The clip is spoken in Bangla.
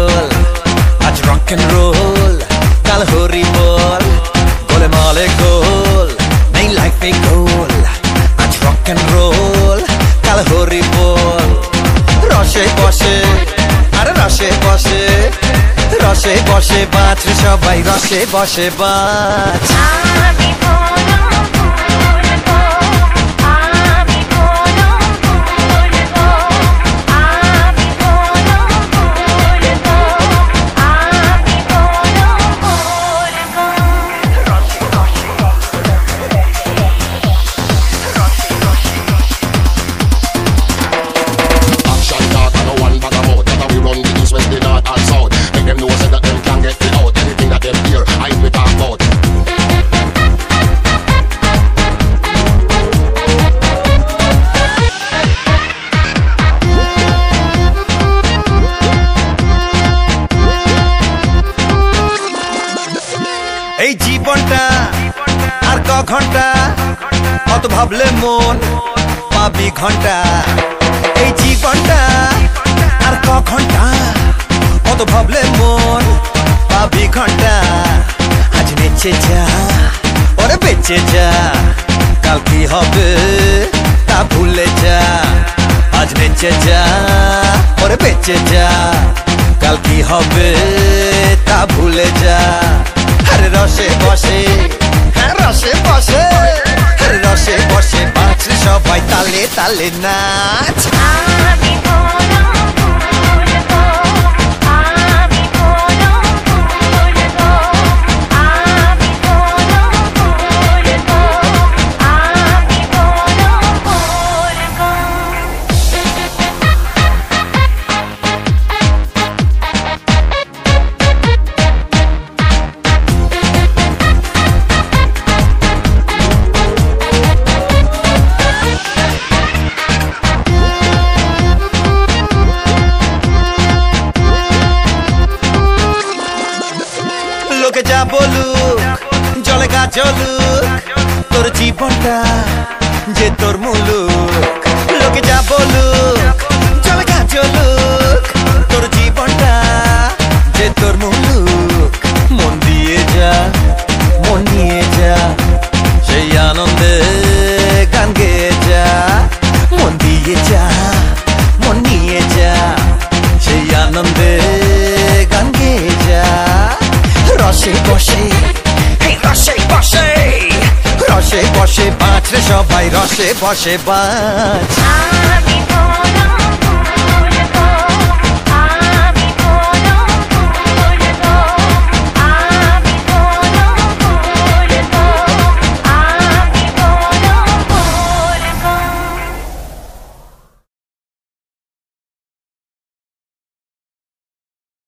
গোল আজ রক এন্ড রোল কাল হরি বল গোলে মালে গোল নেই লাইফে গোল আজ রক এন্ড রোল কাল হরি বল রসে বসে আরে রসে বসে রসে বসে বাঁচ সবাই রসে বসে বাঁচ এই জীবনটা আর ক ঘন্টা কত ভাবলে মন পাবি ঘন্টা এই জীবনটা আর ক ঘন্টা কত ভাবলে মন পাবি ঘন্টা আজ বেঁচে যা ওরে বেঁচে যা কাল কি হবে তা ভুলে যা আজ বেঁচে যা ওরে বেঁচে যা কাল কি হবে তা ভুলে যা আরে রসে বসে হ্যাঁ রসে বসে আরে রসে বসে বাঁচ সবাই তালে তালে নাচ লোকে যা বলুক জলে গা জ্বলুক তোর জীবনটা যে তোর মুলুক লোকে যা বলুক জলে গা জ্বলুক তোর জীবনটা যে তোর মুলুক মন দিয়ে যা মন নিয়ে যা সেই আনন্দে গান গেয়ে যা মন দিয়ে যা মন নিয়ে যা সেই আনন্দে গান গেয়ে যা রসে বসে রসে বসে রসে বসে বাঁচ রে সবাই রসে বসে বাঁচ